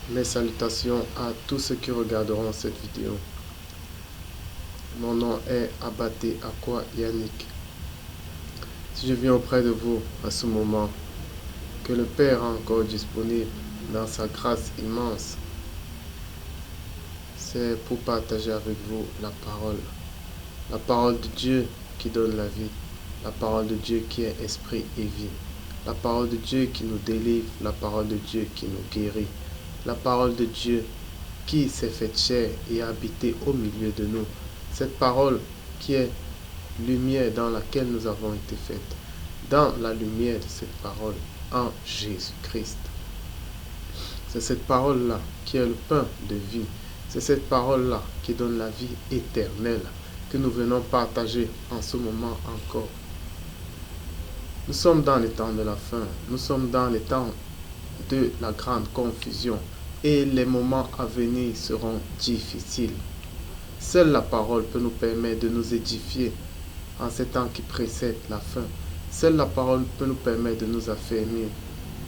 Mes salutations à tous ceux qui regarderont cette vidéo. Mon nom est Abaté Akwa Yannick. Si je viens auprès de vous à ce moment, que le Père est encore disponible dans sa grâce immense, c'est pour partager avec vous la parole de Dieu qui donne la vie, la parole de Dieu qui est esprit et vie, la parole de Dieu qui nous délivre, la parole de Dieu qui nous guérit, la parole de Dieu qui s'est faite chair et a habité au milieu de nous. Cette parole qui est lumière dans laquelle nous avons été faites. Dans la lumière de cette parole, en Jésus-Christ. C'est cette parole-là qui est le pain de vie. C'est cette parole-là qui donne la vie éternelle que nous venons partager en ce moment encore. Nous sommes dans les temps de la fin. Nous sommes dans les temps de la grande confusion. Et les moments à venir seront difficiles. Seule la parole peut nous permettre de nous édifier en ces temps qui précèdent la fin. Seule la parole peut nous permettre de nous affermir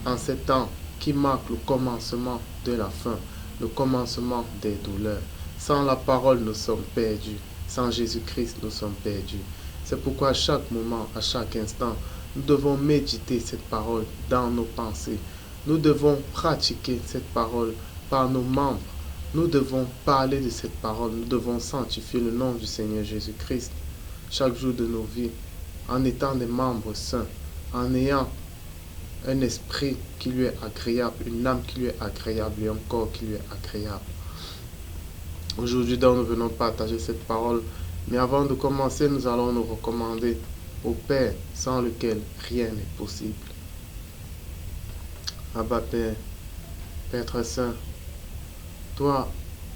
en ces temps qui marquent le commencement de la fin, le commencement des douleurs. Sans la parole, nous sommes perdus. Sans Jésus-Christ, nous sommes perdus. C'est pourquoi à chaque moment, à chaque instant, nous devons méditer cette parole dans nos pensées. Nous devons pratiquer cette parole par nos membres. Nous devons parler de cette parole. Nous devons sanctifier le nom du Seigneur Jésus-Christ chaque jour de nos vies, en étant des membres saints, en ayant un esprit qui lui est agréable, une âme qui lui est agréable et un corps qui lui est agréable. Aujourd'hui, nous venons partager cette parole, mais avant de commencer, nous allons nous recommander au Père, sans lequel rien n'est possible. Abba Père, Père très saint, toi,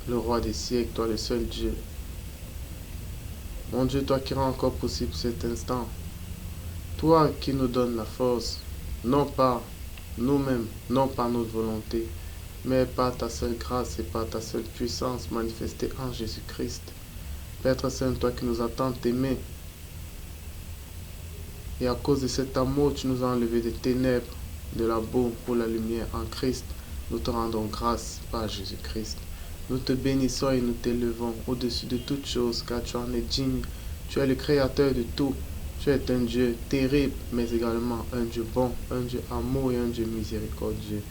le roi des siècles, toi le seul Dieu. Mon Dieu, toi qui rends encore possible cet instant. Toi qui nous donnes la force, non pas nous-mêmes, non pas notre volonté, mais par ta seule grâce et par ta seule puissance manifestée en Jésus-Christ. Père très saint, toi qui nous as tant aimés, et à cause de cet amour, tu nous as enlevé des ténèbres, de la boue pour la lumière en Christ. Nous te rendons grâce par Jésus-Christ. Nous te bénissons et nous t'élevons au-dessus de toutes choses, car tu en es digne. Tu es le créateur de tout. Tu es un Dieu terrible, mais également un Dieu bon, un Dieu amour et un Dieu miséricordieux.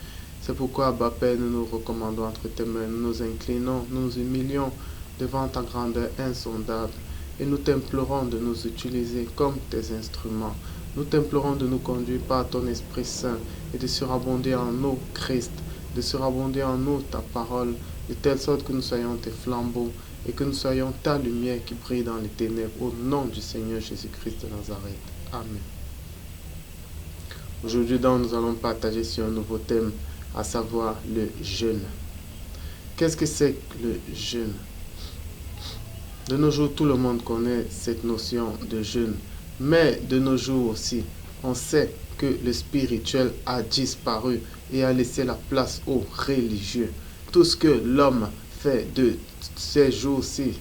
C'est pourquoi, Abba Père, nous nous recommandons entre tes mains, nous nous inclinons, nous nous humilions devant ta grandeur insondable. Et nous t'implorons de nous utiliser comme tes instruments. Nous t'implorons de nous conduire par ton Esprit Saint et de surabonder en nous Christ, de surabonder en nous ta parole, de telle sorte que nous soyons tes flambeaux et que nous soyons ta lumière qui brille dans les ténèbres au nom du Seigneur Jésus-Christ de Nazareth. Amen. Aujourd'hui, nous allons partager sur un nouveau thème, à savoir le jeûne. Qu'est-ce que c'est que le jeûne? De nos jours, tout le monde connaît cette notion de jeûne. Mais de nos jours aussi, on sait que le spirituel a disparu et a laissé la place au religieux. Tout ce que l'homme fait de ces jours-ci,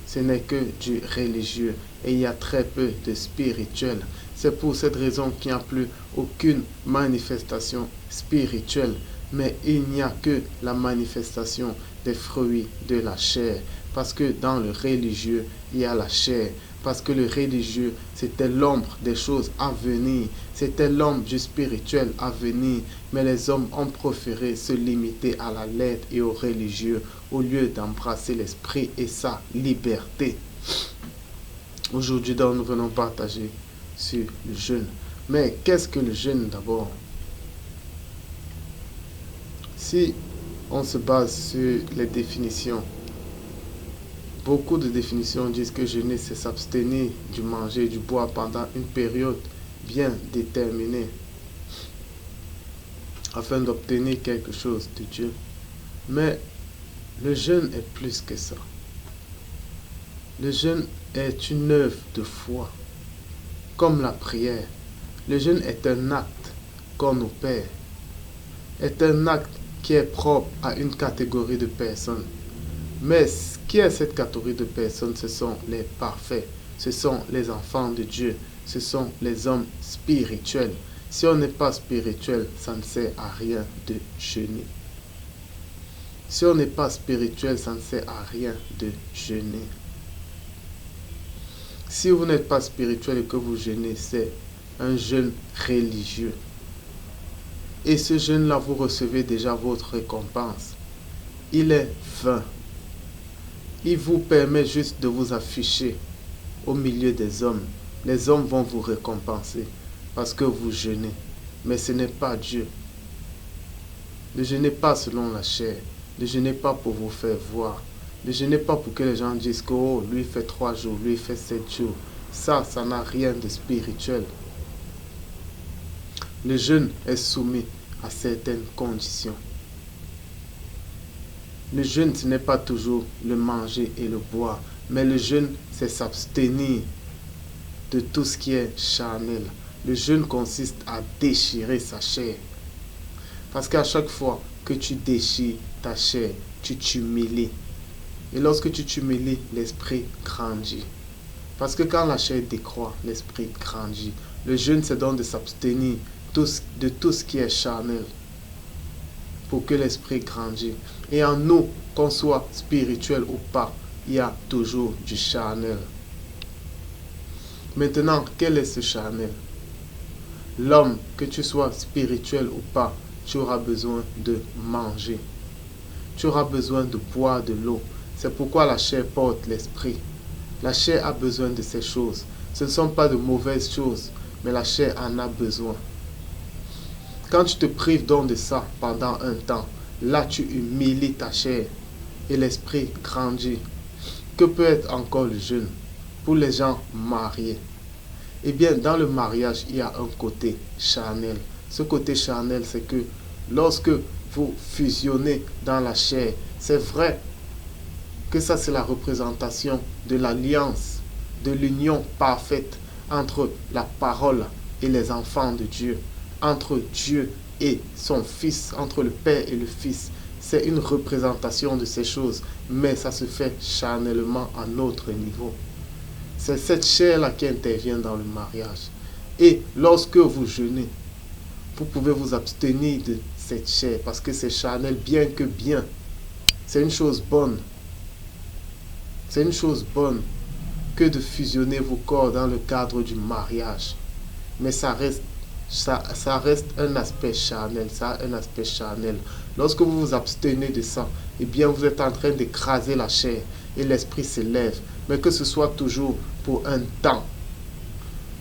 ce n'est que du religieux et il y a très peu de spirituel. C'est pour cette raison qu'il n'y a plus aucune manifestation spirituelle, mais il n'y a que la manifestation des fruits de la chair. Parce que dans le religieux, il y a la chair. Parce que le religieux, c'était l'ombre des choses à venir. C'était l'ombre du spirituel à venir. Mais les hommes ont préféré se limiter à la lettre et au religieux au lieu d'embrasser l'esprit et sa liberté. Aujourd'hui, nous venons partager sur le jeûne. Mais qu'est-ce que le jeûne d'abord? Si on se base sur les définitions, beaucoup de définitions disent que jeûner, c'est s'abstenir du manger et du boire pendant une période bien déterminée afin d'obtenir quelque chose de Dieu. Mais le jeûne est plus que ça. Le jeûne est une œuvre de foi, comme la prière. Le jeûne est un acte qu'on opère, est un acte qui est propre à une catégorie de personnes. Mais qui est cette catégorie de personnes? Ce sont les parfaits, ce sont les enfants de Dieu, ce sont les hommes spirituels. Si on n'est pas spirituel, ça ne sert à rien de jeûner. Si on n'est pas spirituel, ça ne sert à rien de jeûner. Si vous n'êtes pas spirituel et que vous jeûnez, c'est un jeûne religieux. Et ce jeûne-là, vous recevez déjà votre récompense. Il est vain. Il vous permet juste de vous afficher au milieu des hommes. Les hommes vont vous récompenser parce que vous jeûnez. Mais ce n'est pas Dieu. Ne jeûnez pas selon la chair. Ne jeûnez pas pour vous faire voir. Ne jeûnez pas pour que les gens disent que oh, lui fait 3 jours, lui fait 7 jours. Ça n'a rien de spirituel. Le jeûne est soumis à certaines conditions. Le jeûne, ce n'est pas toujours le manger et le boire, mais le jeûne, c'est s'abstenir de tout ce qui est charnel. Le jeûne consiste à déchirer sa chair. Parce qu'à chaque fois que tu déchires ta chair, tu t'humilies. Et lorsque tu t'humilies, l'esprit grandit. Parce que quand la chair décroît, l'esprit grandit. Le jeûne, c'est donc de s'abstenir de tout ce qui est charnel pour que l'esprit grandisse. Et en nous, qu'on soit spirituel ou pas, il y a toujours du charnel. Maintenant, quel est ce charnel? L'homme, que tu sois spirituel ou pas, tu auras besoin de manger. Tu auras besoin de boire de l'eau. C'est pourquoi la chair porte l'esprit. La chair a besoin de ces choses. Ce ne sont pas de mauvaises choses, mais la chair en a besoin. Quand tu te prives donc de ça pendant un temps, là tu humilies ta chair et l'esprit grandit. Que peut être encore le jeûne pour les gens mariés? Eh bien, dans le mariage, il y a un côté charnel. Ce côté charnel, c'est que lorsque vous fusionnez dans la chair, c'est vrai que ça c'est la représentation de l'alliance, de l'union parfaite entre la parole et les enfants de Dieu, entre Dieu et son Fils, entre le Père et le Fils. C'est une représentation de ces choses, mais ça se fait charnellement à notre niveau. C'est cette chair-là qui intervient dans le mariage. Et lorsque vous jeûnez, vous pouvez vous abstenir de cette chair parce que c'est charnel, bien que bien. C'est une chose bonne. C'est une chose bonne que de fusionner vos corps dans le cadre du mariage. Mais ça reste un aspect charnel. Ça a un aspect charnel. Lorsque vous vous abstenez de ça, eh bien vous êtes en train d'écraser la chair et l'esprit s'élève. Mais que ce soit toujours pour un temps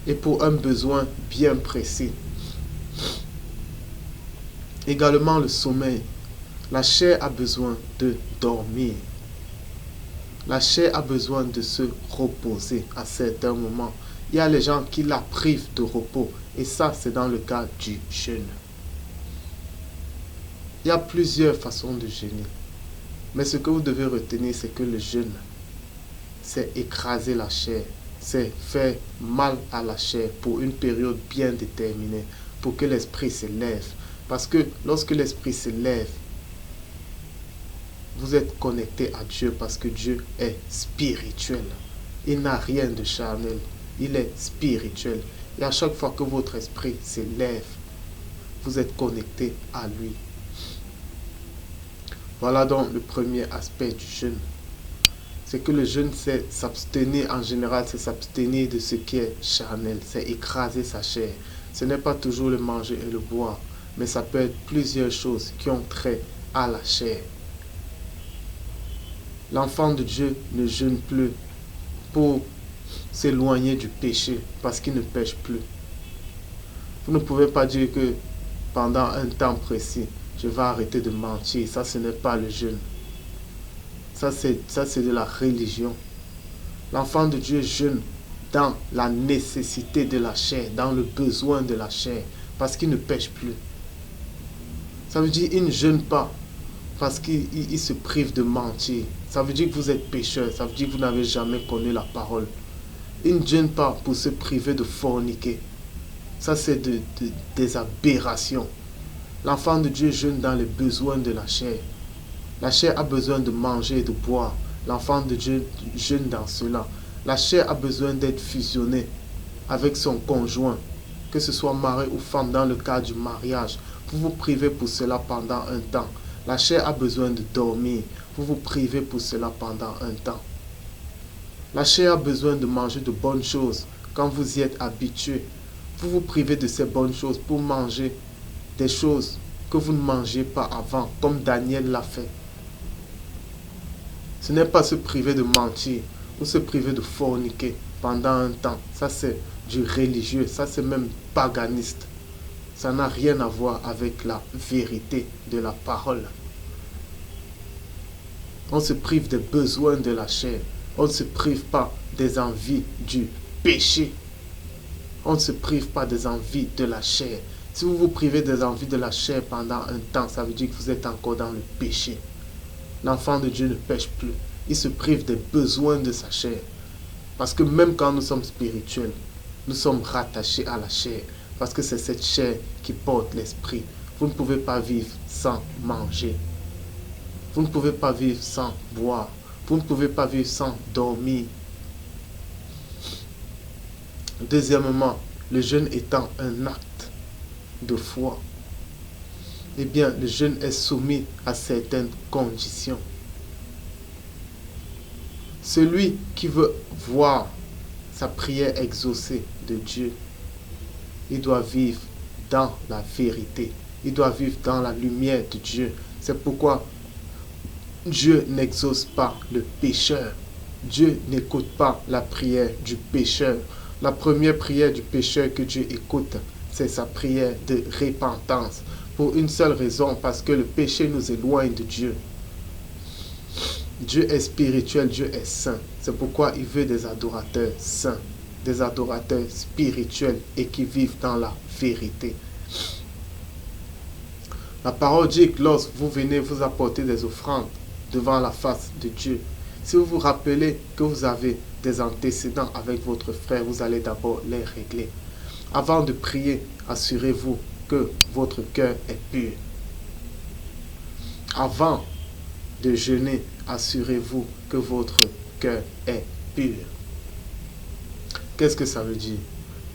et pour un besoin bien précis. Également le sommeil. La chair a besoin de dormir. La chair a besoin de se reposer à certains moments. Il y a les gens qui la privent de repos. Et ça, c'est dans le cas du jeûne. Il y a plusieurs façons de jeûner. Mais ce que vous devez retenir, c'est que le jeûne, c'est écraser la chair. C'est faire mal à la chair pour une période bien déterminée. Pour que l'esprit s'élève. Parce que lorsque l'esprit s'élève, vous êtes connecté à Dieu parce que Dieu est spirituel. Il n'a rien de charnel. Il est spirituel. Et à chaque fois que votre esprit s'élève, vous êtes connecté à lui. Voilà donc le premier aspect du jeûne. C'est que le jeûne, c'est s'abstenir en général, c'est s'abstenir de ce qui est charnel. C'est écraser sa chair. Ce n'est pas toujours le manger et le boire, mais ça peut être plusieurs choses qui ont trait à la chair. L'enfant de Dieu ne jeûne plus pour s'éloigner du péché parce qu'il ne pêche plus. Vous ne pouvez pas dire que pendant un temps précis, je vais arrêter de mentir. Ça, ce n'est pas le jeûne. Ça, c'est de la religion. L'enfant de Dieu jeûne dans la nécessité de la chair, dans le besoin de la chair, parce qu'il ne pêche plus. Ça veut dire qu'il ne jeûne pas parce qu'il se prive de mentir. Ça veut dire que vous êtes pécheur. Ça veut dire que vous n'avez jamais connu la parole. Il ne jeûne pas pour se priver de forniquer. Ça, c'est des aberrations. L'enfant de Dieu jeûne dans les besoins de la chair. La chair a besoin de manger et de boire. L'enfant de Dieu jeûne dans cela. La chair a besoin d'être fusionnée avec son conjoint, que ce soit mari ou femme dans le cadre du mariage. Vous vous privez pour cela pendant un temps. La chair a besoin de dormir. Vous vous privez pour cela pendant un temps. La chair a besoin de manger de bonnes choses quand vous y êtes habitué. Vous vous privez de ces bonnes choses pour manger des choses que vous ne mangez pas avant, comme Daniel l'a fait. Ce n'est pas se priver de mentir ou se priver de forniquer pendant un temps. Ça, c'est du religieux. Ça, c'est même paganiste. Ça n'a rien à voir avec la vérité de la parole. On se prive des besoins de la chair. On ne se prive pas des envies du péché. On ne se prive pas des envies de la chair. Si vous vous privez des envies de la chair pendant un temps, ça veut dire que vous êtes encore dans le péché. L'enfant de Dieu ne pêche plus. Il se prive des besoins de sa chair. Parce que même quand nous sommes spirituels, nous sommes rattachés à la chair. Parce que c'est cette chair qui porte l'esprit. Vous ne pouvez pas vivre sans manger. Vous ne pouvez pas vivre sans boire. Vous ne pouvez pas vivre sans dormir. Deuxièmement, le jeûne étant un acte de foi, eh bien, le jeûne est soumis à certaines conditions. Celui qui veut voir sa prière exaucée de Dieu, il doit vivre dans la vérité. Il doit vivre dans la lumière de Dieu. C'est pourquoi Dieu n'exauce pas le pécheur. Dieu n'écoute pas la prière du pécheur. La première prière du pécheur que Dieu écoute, c'est sa prière de repentance. Pour une seule raison, parce que le péché nous éloigne de Dieu. Dieu est spirituel, Dieu est saint. C'est pourquoi il veut des adorateurs saints, des adorateurs spirituels et qui vivent dans la vérité. La parole dit que lorsque vous venez vous apporter des offrandes devant la face de Dieu, si vous vous rappelez que vous avez des antécédents avec votre frère, vous allez d'abord les régler. Avant de prier, assurez-vous que votre cœur est pur. Avant de jeûner, assurez-vous que votre cœur est pur. Qu'est-ce que ça veut dire?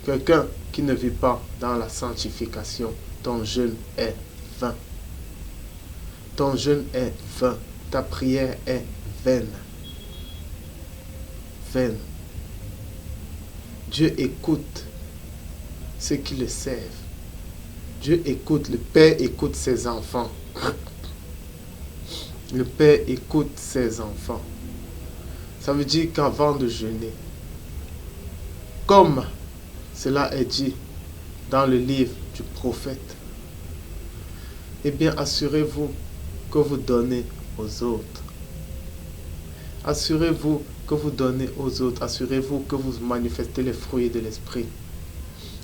Quelqu'un qui ne vit pas dans la sanctification, ton jeûne est vain. Ton jeûne est vain. Ta prière est vaine. Vaine. Dieu écoute ceux qui le servent. Dieu écoute, le Père écoute ses enfants. Le Père écoute ses enfants. Ça veut dire qu'avant de jeûner, comme cela est dit dans le livre du prophète, eh bien assurez-vous que vous donnez aux autres. Assurez-vous que vous donnez aux autres. Assurez-vous que vous manifestez les fruits de l'esprit.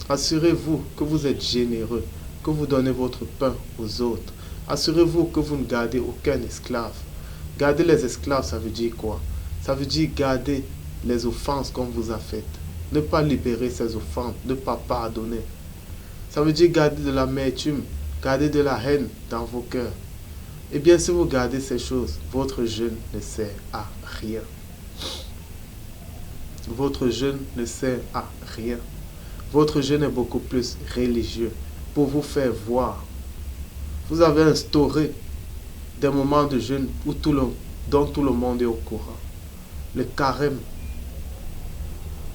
Assurez-vous que vous êtes généreux, que vous donnez votre pain aux autres. Assurez-vous que vous ne gardez aucun esclave. Garder les esclaves, ça veut dire quoi? Ça veut dire garder les offenses qu'on vous a faites. Ne pas libérer ces offenses, ne pas pardonner. Ça veut dire garder de l'amertume, garder de la haine dans vos cœurs. Eh bien, si vous gardez ces choses, votre jeûne ne sert à rien. Votre jeûne ne sert à rien. Votre jeûne est beaucoup plus religieux pour vous faire voir. Vous avez instauré des moments de jeûne où dont tout le monde est au courant. Le carême.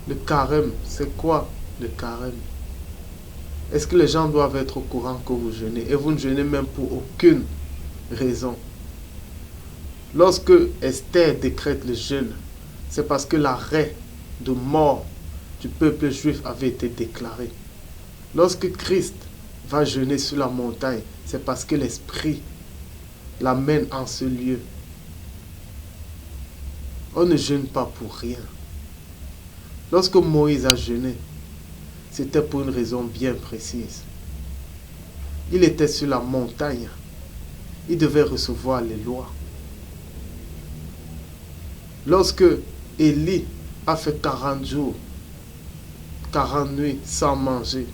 Le carême, c'est quoi le carême? Est-ce que les gens doivent être au courant que vous jeûnez? Et vous ne jeûnez même pour aucune raison. Lorsque Esther décrète le jeûne, c'est parce que l'arrêt de mort du peuple juif avait été déclaré. Lorsque Christ va jeûner sur la montagne, c'est parce que l'Esprit l'amène en ce lieu. On ne jeûne pas pour rien. Lorsque Moïse a jeûné, c'était pour une raison bien précise. Il était sur la montagne. Il devait recevoir les lois. Lorsque Élie a fait 40 jours, 40 nuits sans manger,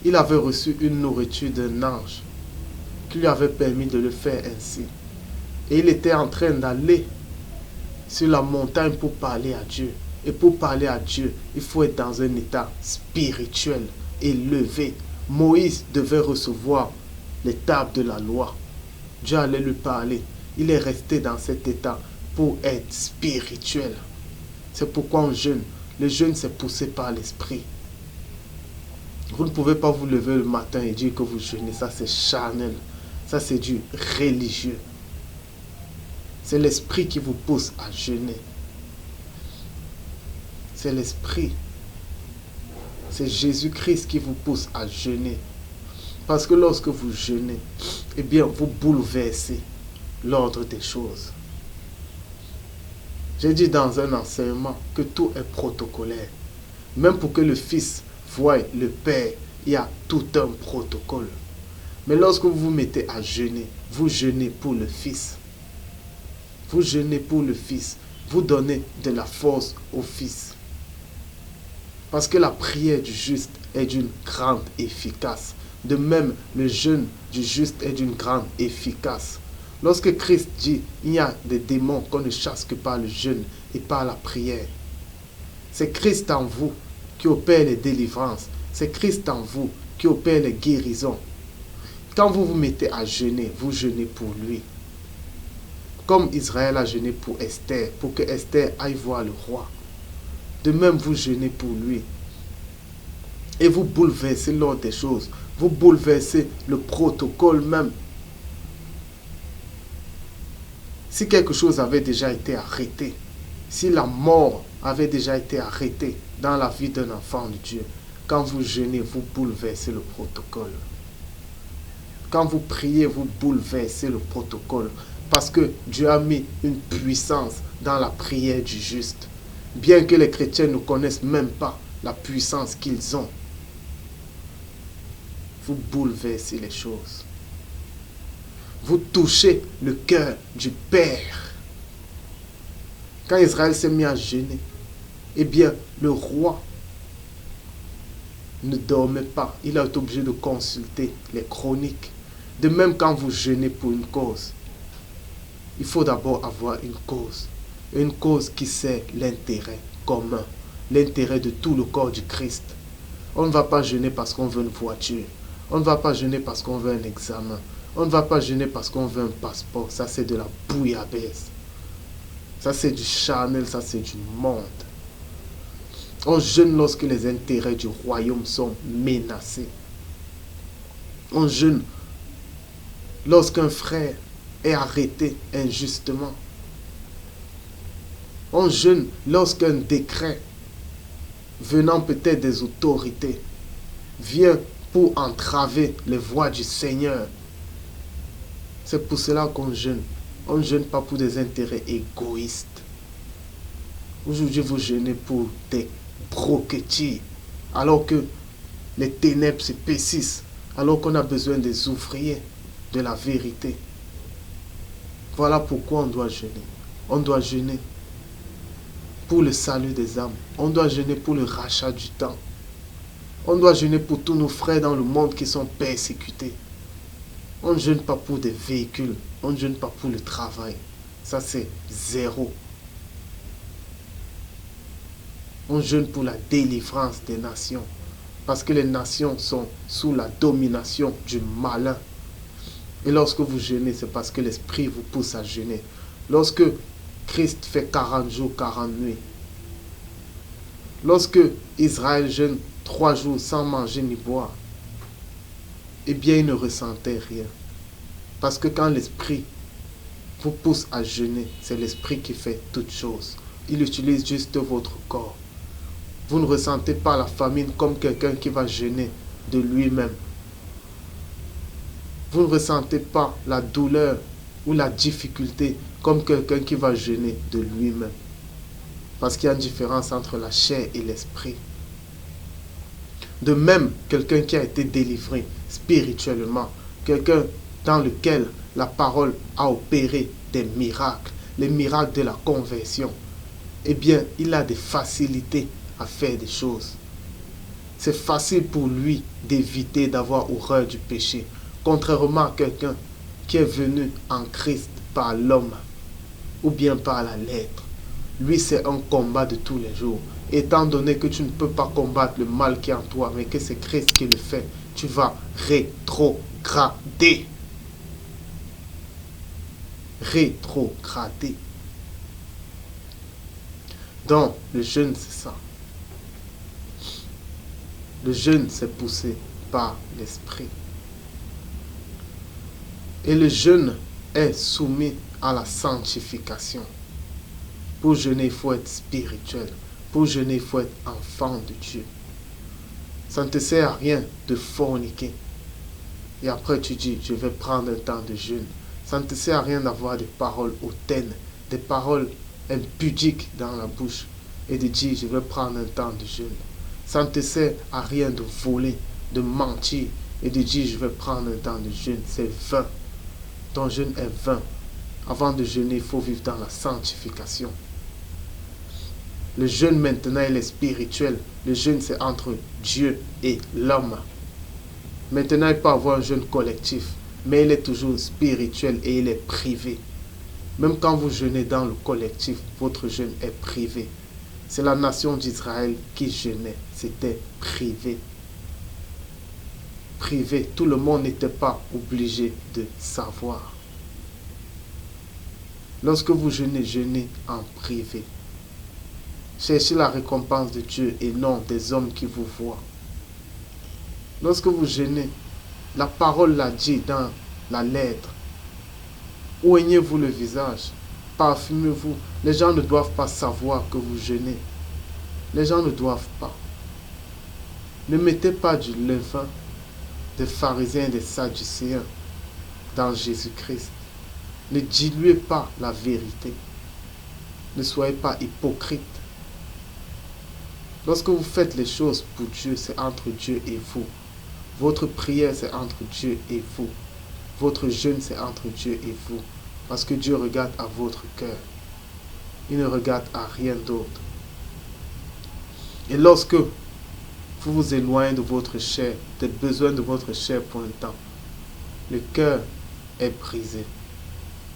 il avait reçu une nourriture d'un ange qui lui avait permis de le faire ainsi. Et il était en train d'aller sur la montagne pour parler à Dieu. Et pour parler à Dieu, il faut être dans un état spirituel élevé. Moïse devait recevoir les tables de la loi. Dieu allait lui parler. Il est resté dans cet état pour être spirituel. C'est pourquoi on jeûne. Le jeûne, c'est poussé par l'esprit. Vous ne pouvez pas vous lever le matin et dire que vous jeûnez. Ça, c'est charnel. Ça, c'est du religieux. C'est l'esprit qui vous pousse à jeûner. C'est l'esprit. C'est Jésus-Christ qui vous pousse à jeûner. Parce que lorsque vous jeûnez, eh bien, vous bouleversez l'ordre des choses. J'ai dit dans un enseignement que tout est protocolaire. Même pour que le Fils voie le Père, il y a tout un protocole. Mais lorsque vous vous mettez à jeûner, vous jeûnez pour le Fils. Vous jeûnez pour le Fils. Vous donnez de la force au Fils. Parce que la prière du juste est d'une grande efficace. De même, le jeûne du juste est d'une grande efficace. Lorsque Christ dit, il y a des démons qu'on ne chasse que par le jeûne et par la prière. C'est Christ en vous qui opère les délivrances. C'est Christ en vous qui opère les guérisons. Quand vous vous mettez à jeûner, vous jeûnez pour lui. Comme Israël a jeûné pour Esther, pour que Esther aille voir le roi. De même, vous jeûnez pour lui. Et vous bouleversez l'ordre des choses. Vous bouleversez le protocole même. Si quelque chose avait déjà été arrêté, si la mort avait déjà été arrêtée dans la vie d'un enfant de Dieu, quand vous jeûnez, vous bouleversez le protocole. Quand vous priez, vous bouleversez le protocole. Parce que Dieu a mis une puissance dans la prière du juste. Bien que les chrétiens ne connaissent même pas la puissance qu'ils ont. Vous bouleversez les choses. Vous touchez le cœur du Père. Quand Israël s'est mis à jeûner, eh bien, le roi ne dormait pas. Il a été obligé de consulter les chroniques. De même, quand vous jeûnez pour une cause, il faut d'abord avoir une cause. Une cause qui sert l'intérêt commun. L'intérêt de tout le corps du Christ. On ne va pas jeûner parce qu'on veut une voiture. On ne va pas jeûner parce qu'on veut un examen. On ne va pas jeûner parce qu'on veut un passeport. Ça, c'est de la bouillabaisse. Ça, c'est du charnel. Ça, c'est du monde. On jeûne lorsque les intérêts du royaume sont menacés. On jeûne lorsqu'un frère est arrêté injustement. On jeûne lorsqu'un décret venant peut-être des autorités vient pour entraver les voies du Seigneur. C'est pour cela qu'on jeûne. On ne jeûne pas pour des intérêts égoïstes. Aujourd'hui, vous jeûnez pour des broquetiers, alors que les ténèbres s'épaississent, alors qu'on a besoin des ouvriers de la vérité. Voilà pourquoi on doit jeûner. On doit jeûner pour le salut des âmes. On doit jeûner pour le rachat du temps. On doit jeûner pour tous nos frères dans le monde qui sont persécutés. On ne jeûne pas pour des véhicules. On ne jeûne pas pour le travail. Ça, c'est zéro. On jeûne pour la délivrance des nations. Parce que les nations sont sous la domination du malin. Et lorsque vous jeûnez, c'est parce que l'Esprit vous pousse à jeûner. Lorsque Christ fait 40 jours, 40 nuits. Lorsque Israël jeûne 3 jours sans manger ni boire, eh bien, il ne ressentait rien. Parce que quand l'Esprit vous pousse à jeûner, c'est l'Esprit qui fait toutes choses. Il utilise juste votre corps. Vous ne ressentez pas la famine comme quelqu'un qui va jeûner de lui-même. Vous ne ressentez pas la douleur ou la difficulté comme quelqu'un qui va jeûner de lui-même. Parce qu'il y a une différence entre la chair et l'esprit. De même, quelqu'un qui a été délivré spirituellement, quelqu'un dans lequel la parole a opéré des miracles, les miracles de la conversion, eh bien, il a des facilités à faire des choses. C'est facile pour lui d'éviter d'avoir horreur du péché, contrairement à quelqu'un qui est venu en Christ par l'homme ou bien par la lettre. Lui, c'est un combat de tous les jours. Étant donné que tu ne peux pas combattre le mal qui est en toi, mais que c'est Christ qui le fait, tu vas rétrograder. rétrogradé. Donc, le jeûne, c'est ça. Le jeûne, c'est poussé par l'esprit. Et le jeûne est soumis à la sanctification. Pour jeûner, il faut être spirituel. Pour jeûner, il faut être enfant de Dieu. Ça ne te sert à rien de forniquer. Et après, tu dis, je vais prendre un temps de jeûne. Ça ne te sert à rien d'avoir des paroles hautaines, des paroles impudiques dans la bouche et de dire, je vais prendre un temps de jeûne. Ça ne te sert à rien de voler, de mentir et de dire, je vais prendre un temps de jeûne. C'est vain. Ton jeûne est vain. Avant de jeûner, il faut vivre dans la sanctification. Le jeûne maintenant, il est spirituel. Le jeûne, c'est entre Dieu et l'homme. Maintenant, il peut avoir un jeûne collectif, mais il est toujours spirituel et il est privé. Même quand vous jeûnez dans le collectif, votre jeûne est privé. C'est la nation d'Israël qui jeûnait. C'était privé. Privé. Tout le monde n'était pas obligé de savoir. Lorsque vous jeûnez, jeûnez en privé. Cherchez la récompense de Dieu et non des hommes qui vous voient. Lorsque vous jeûnez, la parole l'a dit dans la lettre. Oignez-vous le visage, parfumez-vous. Les gens ne doivent pas savoir que vous jeûnez. Les gens ne doivent pas. Ne mettez pas du levain des pharisiens et des sadducéens dans Jésus-Christ. Ne diluez pas la vérité. Ne soyez pas hypocrite. Lorsque vous faites les choses pour Dieu, c'est entre Dieu et vous. Votre prière, c'est entre Dieu et vous. Votre jeûne, c'est entre Dieu et vous. Parce que Dieu regarde à votre cœur. Il ne regarde à rien d'autre. Et lorsque vous vous éloignez de votre chair, des besoins de votre chair pour un temps, le cœur est brisé.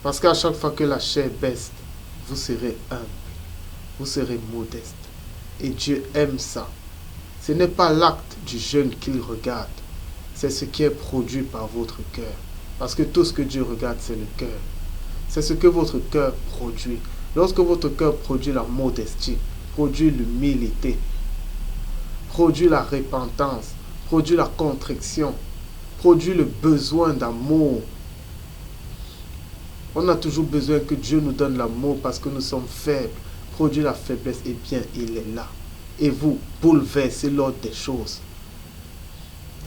Parce qu'à chaque fois que la chair baisse, vous serez humble. Vous serez modeste. Et Dieu aime ça. Ce n'est pas l'acte du jeûne qu'il regarde. C'est ce qui est produit par votre cœur. Parce que tout ce que Dieu regarde, c'est le cœur. C'est ce que votre cœur produit. Lorsque votre cœur produit la modestie, produit l'humilité, produit la repentance, produit la contrition, produit le besoin d'amour. On a toujours besoin que Dieu nous donne l'amour parce que nous sommes faibles. Produit la faiblesse, et bien il est là. Et vous bouleversez l'ordre des choses.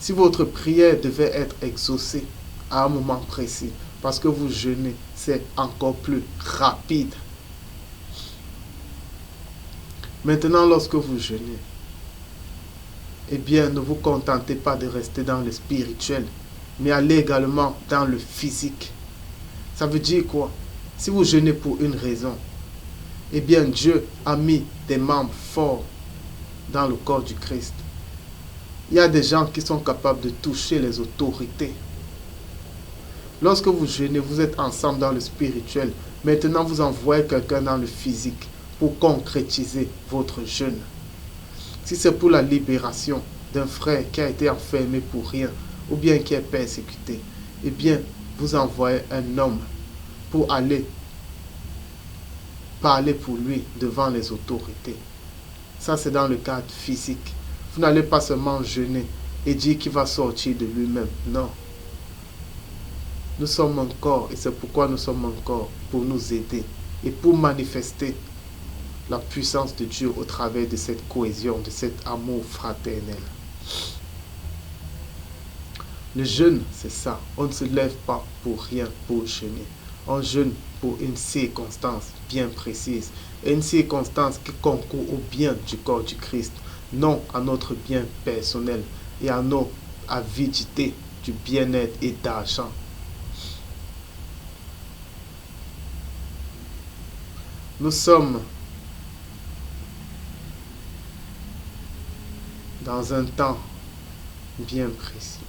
Si votre prière devait être exaucée à un moment précis, parce que vous jeûnez, c'est encore plus rapide. Maintenant, lorsque vous jeûnez, eh bien, ne vous contentez pas de rester dans le spirituel, mais allez également dans le physique. Ça veut dire quoi? Si vous jeûnez pour une raison, eh bien, Dieu a mis des membres forts dans le corps du Christ. Il y a des gens qui sont capables de toucher les autorités. Lorsque vous jeûnez, vous êtes ensemble dans le spirituel. Maintenant, vous envoyez quelqu'un dans le physique pour concrétiser votre jeûne. Si c'est pour la libération d'un frère qui a été enfermé pour rien ou bien qui est persécuté, eh bien, vous envoyez un homme pour aller parler pour lui devant les autorités. Ça, c'est dans le cadre physique. Vous n'allez pas seulement jeûner et dire qu'il va sortir de lui-même. Non. Nous sommes un corps et c'est pourquoi nous sommes un corps, pour nous aider et pour manifester la puissance de Dieu au travers de cette cohésion, de cet amour fraternel. Le jeûne, c'est ça. On ne se lève pas pour rien, pour jeûner. On jeûne pour une circonstance bien précise. Et une circonstance qui concourt au bien du corps du Christ, non à notre bien personnel et à notre avidité du bien-être et d'argent. Nous sommes dans un temps bien précis.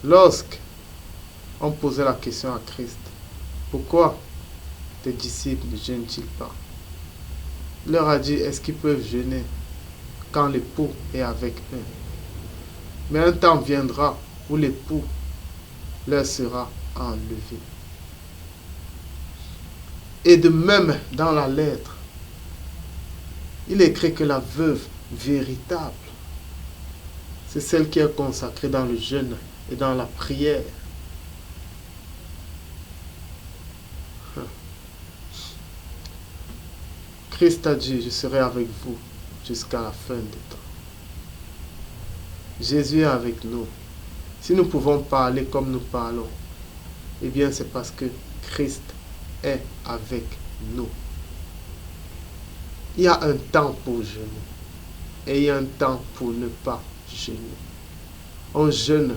Lorsque on posait la question à Christ, pourquoi tes disciples ne jeûnent-ils pas? Il leur a dit, est-ce qu'ils peuvent jeûner quand l'époux est avec eux? Mais un temps viendra où l'époux leur sera enlevé. Et de même, dans la lettre, il est écrit que la veuve véritable, c'est celle qui est consacrée dans le jeûne et dans la prière. Christ a dit, je serai avec vous jusqu'à la fin des temps. Jésus est avec nous. Si nous pouvons parler comme nous parlons, eh bien c'est parce que Christ est avec nous. Il y a un temps pour jeûner et il y a un temps pour ne pas jeûner. On jeûne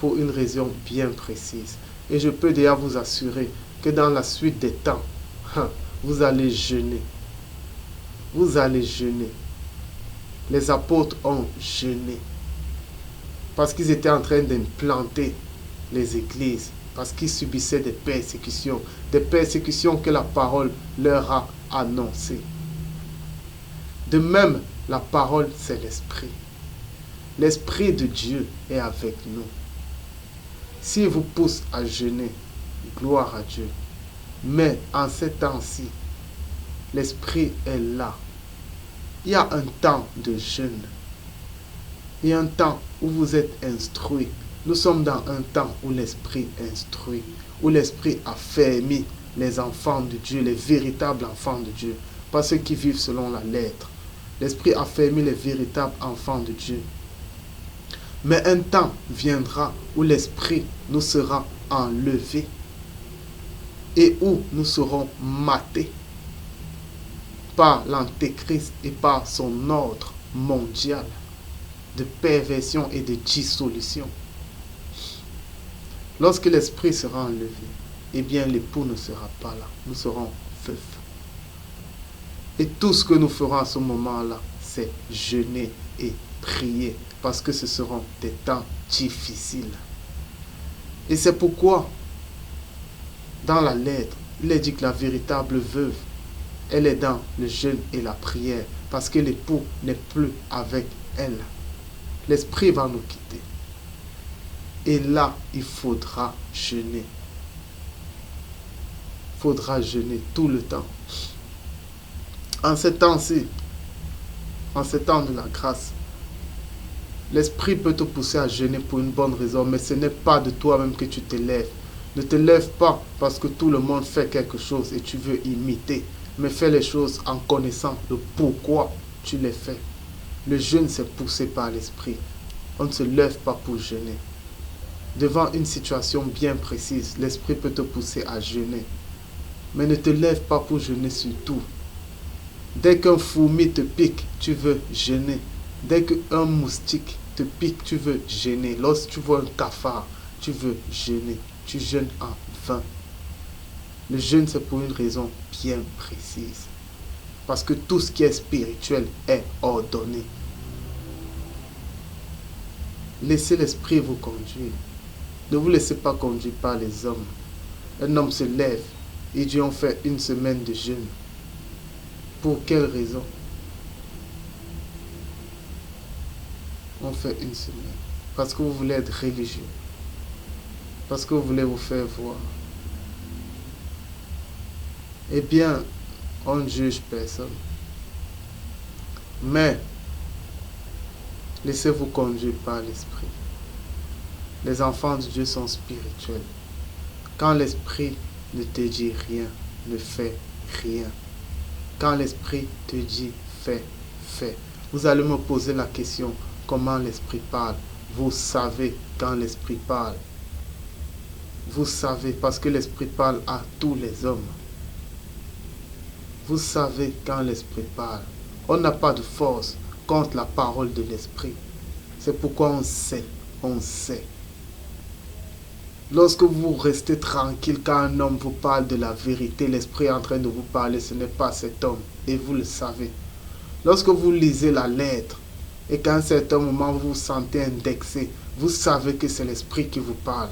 pour une raison bien précise. Et je peux déjà vous assurer que dans la suite des temps, vous allez jeûner. Vous allez jeûner. Les apôtres ont jeûné parce qu'ils étaient en train d'implanter les églises, parce qu'ils subissaient des persécutions que la parole leur a annoncées. De même, la parole, c'est l'Esprit. L'Esprit de Dieu est avec nous. S'il vous pousse à jeûner, gloire à Dieu. Mais en ces temps-ci, l'Esprit est là. Il y a un temps de jeûne. Il y a un temps où vous êtes instruits. Nous sommes dans un temps où l'Esprit instruit, où l'Esprit affermit les enfants de Dieu, les véritables enfants de Dieu, pas ceux qui vivent selon la lettre. L'Esprit affermit les véritables enfants de Dieu. Mais un temps viendra où l'Esprit nous sera enlevé et où nous serons matés par l'Antéchrist et par son ordre mondial de perversion et de dissolution. Lorsque l'Esprit sera enlevé, eh bien l'époux ne sera pas là. Nous serons veufs. Et tout ce que nous ferons à ce moment-là, c'est jeûner et prier, parce que ce seront des temps difficiles. Et c'est pourquoi, dans la lettre, il est dit que la véritable veuve, elle est dans le jeûne et la prière, parce que l'époux n'est plus avec elle. L'Esprit va nous quitter. Et là, il faudra jeûner. Il faudra jeûner tout le temps. En ces temps-ci, en ces temps de la grâce, l'Esprit peut te pousser à jeûner pour une bonne raison, mais ce n'est pas de toi-même que tu te lèves. Ne te lève pas parce que tout le monde fait quelque chose et tu veux imiter, mais fais les choses en connaissant le pourquoi tu les fais. Le jeûne, c'est poussé par l'Esprit. On ne se lève pas pour jeûner. Devant une situation bien précise, l'Esprit peut te pousser à jeûner. Mais ne te lève pas pour jeûner sur tout. Dès qu'un fourmi te pique, tu veux jeûner. Dès qu'un moustique te pique, tu veux jeûner. Lorsque tu vois un cafard, tu veux jeûner. Tu jeûnes en vain. Le jeûne, c'est pour une raison bien précise. Parce que tout ce qui est spirituel est ordonné. Laissez l'Esprit vous conduire. Ne vous laissez pas conduire par les hommes. Un homme se lève et dit on fait une semaine de jeûne. Pour quelle raison? On fait une semaine. Parce que vous voulez être religieux. Parce que vous voulez vous faire voir. Eh bien, on ne juge personne. Mais, laissez-vous conduire par l'Esprit. Les enfants de Dieu sont spirituels. Quand l'Esprit ne te dit rien, ne fais rien. Quand l'Esprit te dit fais, fais. Vous allez me poser la question, comment l'Esprit parle? Vous savez quand l'Esprit parle. Vous savez parce que l'Esprit parle à tous les hommes. Vous savez quand l'Esprit parle. On n'a pas de force contre la parole de l'Esprit. C'est pourquoi on sait. On sait. Lorsque vous restez tranquille quand un homme vous parle de la vérité, l'Esprit est en train de vous parler, ce n'est pas cet homme. Et vous le savez. Lorsque vous lisez la lettre et qu'à un certain moment vous vous sentez indexé, vous savez que c'est l'Esprit qui vous parle.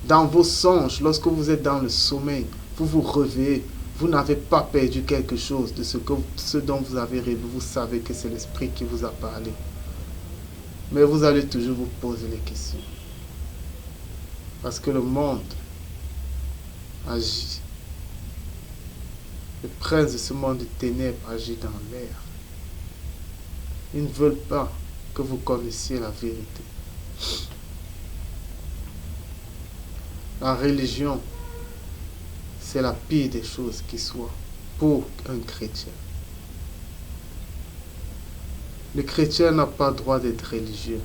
Dans vos songes, lorsque vous êtes dans le sommeil, vous vous réveillez, vous n'avez pas perdu quelque chose de ce dont vous avez rêvé. Vous savez que c'est l'Esprit qui vous a parlé. Mais vous allez toujours vous poser les questions. Parce que le monde agit. Le prince de ce monde de ténèbres agit dans l'air. Ils ne veulent pas que vous connaissiez la vérité. La religion, c'est la pire des choses qui soit pour un chrétien. Le chrétien n'a pas le droit d'être religieux,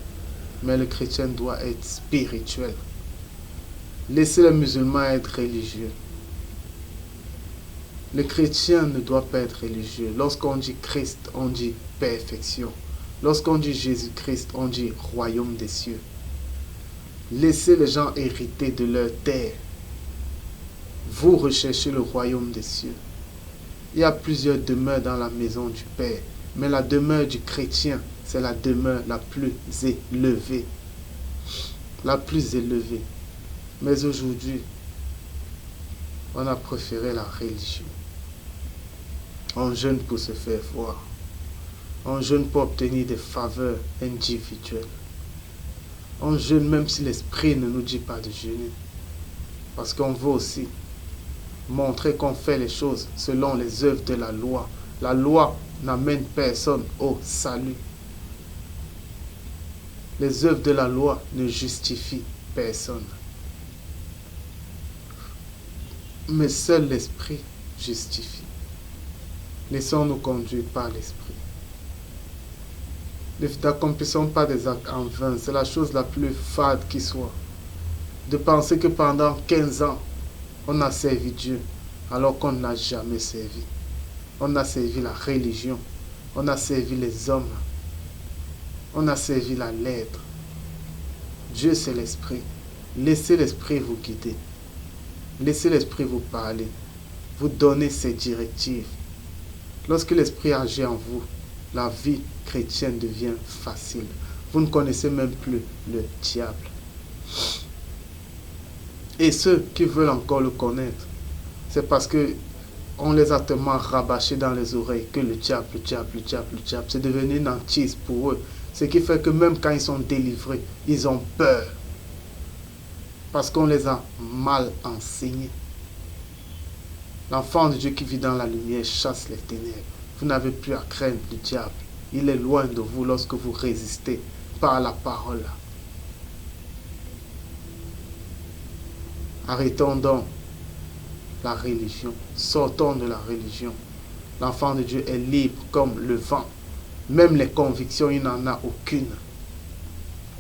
mais le chrétien doit être spirituel. Laissez les musulmans être religieux. Le chrétien ne doit pas être religieux. Lorsqu'on dit Christ, on dit perfection. Lorsqu'on dit Jésus-Christ, on dit royaume des cieux. Laissez les gens hériter de leur terre. Vous recherchez le royaume des cieux. Il y a plusieurs demeures dans la maison du Père, mais la demeure du chrétien, c'est la demeure la plus élevée. La plus élevée. Mais aujourd'hui, on a préféré la religion. On jeûne pour se faire voir. On jeûne pour obtenir des faveurs individuelles. On jeûne même si l'esprit ne nous dit pas de jeûner. Parce qu'on veut aussi montrer qu'on fait les choses selon les œuvres de la loi. La loi n'amène personne au salut. Les œuvres de la loi ne justifient personne. Mais seul l'esprit justifie. Laissons-nous conduire par l'esprit. N'accomplissons pas des actes en vain. C'est la chose la plus fade qui soit. De penser que pendant 15 ans, on a servi Dieu, alors qu'on n'a jamais servi. On a servi la religion. On a servi les hommes. On a servi la lettre. Dieu, c'est l'esprit. Laissez l'esprit vous guider. Laissez l'esprit vous parler. Vous donner ses directives. Lorsque l'esprit agit en vous, la vie chrétienne devient facile. Vous ne connaissez même plus le diable. Et ceux qui veulent encore le connaître, c'est parce que on les a tellement rabâchés dans les oreilles que le diable, c'est devenu une hantise pour eux. Ce qui fait que même quand ils sont délivrés, ils ont peur. Parce qu'on les a mal enseignés. L'enfant de Dieu qui vit dans la lumière chasse les ténèbres. Vous n'avez plus à craindre le diable. Il est loin de vous lorsque vous résistez par la parole. Arrêtons donc la religion. Sortons de la religion. L'enfant de Dieu est libre comme le vent. Même les convictions, il n'en a aucune.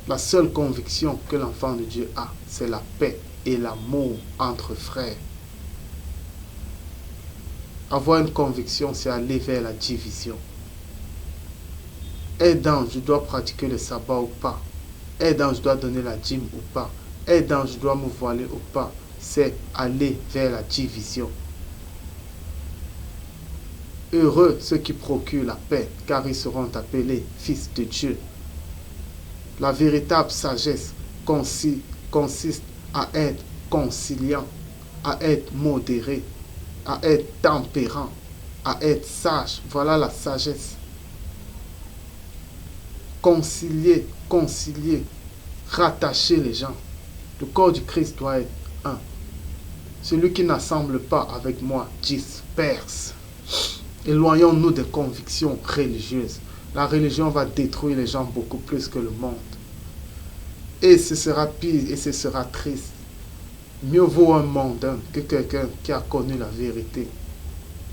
La seule conviction que l'enfant de Dieu a, c'est la paix et l'amour entre frères. Avoir une conviction, c'est aller vers la division. Est-ce que je dois pratiquer le sabbat ou pas? Est-ce que je dois donner la dîme ou pas? Est-ce que je dois me voiler ou pas? C'est aller vers la division. Heureux ceux qui procurent la paix, car ils seront appelés fils de Dieu. La véritable sagesse consiste à être conciliant, à être modéré, à être tempérant, à être sage. Voilà la sagesse. Concilier, rattacher les gens. Le corps du Christ doit être un. Celui qui n'assemble pas avec moi disperse. Éloignons-nous des convictions religieuses. La religion va détruire les gens beaucoup plus que le monde. Et ce sera pire et ce sera triste. Mieux vaut un mondain que quelqu'un qui a connu la vérité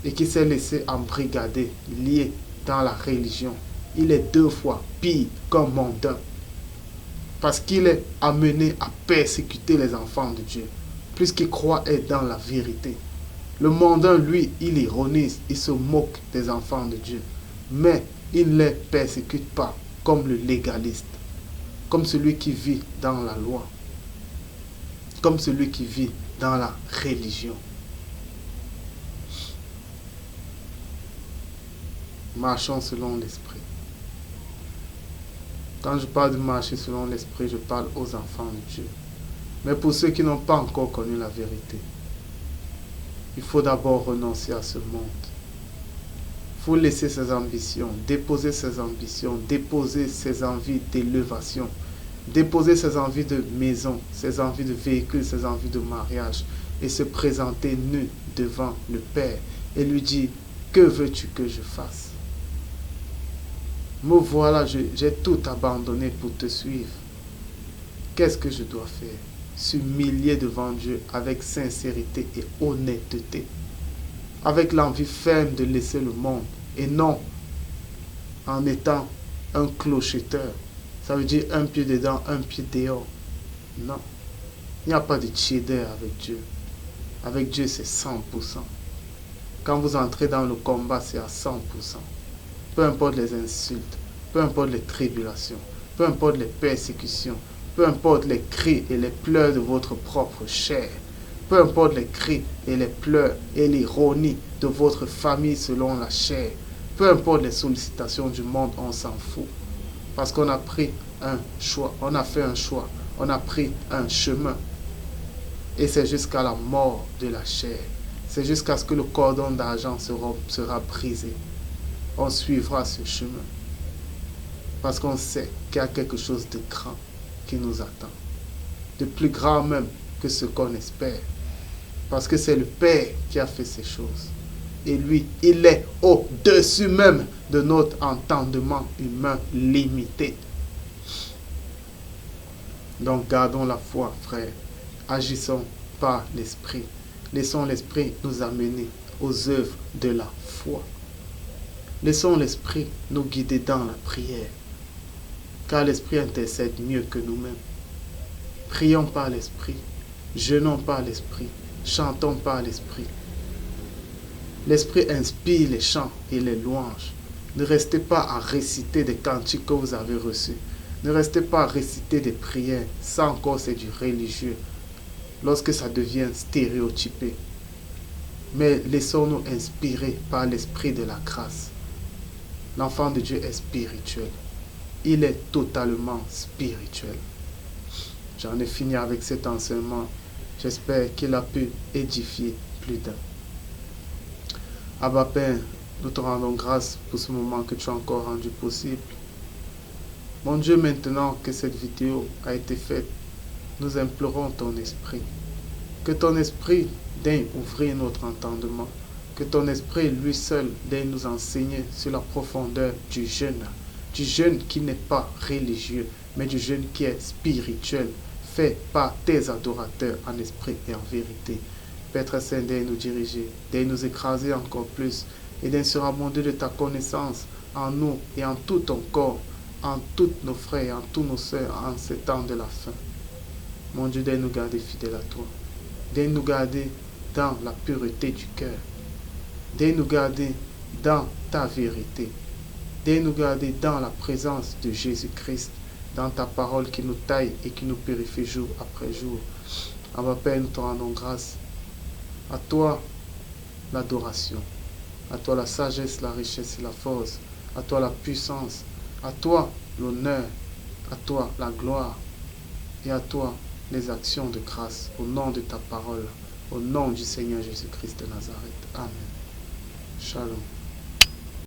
et qui s'est laissé embrigader, lié dans la religion. Il est 2 fois pire qu'un mondain. Parce qu'il est amené à persécuter les enfants de Dieu, puisqu'il croit être dans la vérité. Le mondain, lui, il ironise, il se moque des enfants de Dieu. Mais il ne les persécute pas comme le légaliste, comme celui qui vit dans la loi, comme celui qui vit dans la religion. Marchons selon l'esprit. Quand je parle de marcher selon l'esprit, je parle aux enfants de Dieu. Mais pour ceux qui n'ont pas encore connu la vérité, il faut d'abord renoncer à ce monde. Il faut laisser ses ambitions, déposer ses envies d'élévation, déposer ses envies de maison, ses envies de véhicule, ses envies de mariage et se présenter nu devant le Père et lui dit, que veux-tu que je fasse? Me voilà, j'ai tout abandonné pour te suivre. Qu'est-ce que je dois faire? S'humilier devant Dieu avec sincérité et honnêteté, avec l'envie ferme de laisser le monde, et non en étant un clocheteur. Ça veut dire un pied dedans, un pied dehors. Non, il n'y a pas de tiédeur avec Dieu. Avec Dieu, c'est 100%. Quand vous entrez dans le combat, c'est à 100%. Peu importe les insultes, peu importe les tribulations, peu importe les persécutions, peu importe les cris et les pleurs de votre propre chair, peu importe les cris et les pleurs et l'ironie de votre famille selon la chair, peu importe les sollicitations du monde, on s'en fout. Parce qu'on a pris un choix, on a fait un choix, on a pris un chemin. Et c'est jusqu'à la mort de la chair. C'est jusqu'à ce que le cordon d'argent sera brisé. On suivra ce chemin. Parce qu'on sait qu'il y a quelque chose de grand qui nous attend. De plus grand même que ce qu'on espère. Parce que c'est le Père qui a fait ces choses. Et lui, il est au-dessus même de notre entendement humain limité. Donc gardons la foi, frère. Agissons par l'Esprit. Laissons l'Esprit nous amener aux œuvres de la foi. Laissons l'Esprit nous guider dans la prière. Car l'Esprit intercède mieux que nous-mêmes. Prions par l'Esprit. Jeûnons par l'Esprit. Chantons par l'Esprit. L'Esprit inspire les chants et les louanges. Ne restez pas à réciter des cantiques que vous avez reçus. Ne restez pas à réciter des prières. Ça encore, c'est du religieux. Lorsque ça devient stéréotypé. Mais laissons-nous inspirer par l'Esprit de la grâce. L'enfant de Dieu est spirituel. Il est totalement spirituel. J'en ai fini avec cet enseignement. J'espère qu'il a pu édifier plus d'un. Abba Père, nous te rendons grâce pour ce moment que tu as encore rendu possible. Mon Dieu, maintenant que cette vidéo a été faite, nous implorons ton esprit. Que ton esprit daigne ouvrir notre entendement. Que ton esprit, lui seul, daigne nous enseigner sur la profondeur du jeûne. Du jeûne qui n'est pas religieux, mais du jeûne qui est spirituel, fait par tes adorateurs en esprit et en vérité. Père Saint, daigne nous diriger, daigne nous écraser encore plus, et daigne surabonder de ta connaissance en nous et en tout ton corps, en tous nos frères, en tous nos sœurs, en ces temps de la fin. Mon Dieu, daigne nous garder fidèles à toi. Daigne nous garder dans la pureté du cœur. Daigne nous garder dans ta vérité. Daigne nous garder dans la présence de Jésus-Christ, dans ta parole qui nous taille et qui nous purifie jour après jour. Abba Père, nous te rendons grâce. À toi l'adoration, à toi la sagesse, la richesse et la force, à toi la puissance, à toi l'honneur, à toi la gloire et à toi les actions de grâce au nom de ta parole, au nom du Seigneur Jésus-Christ de Nazareth. Amen. Shalom.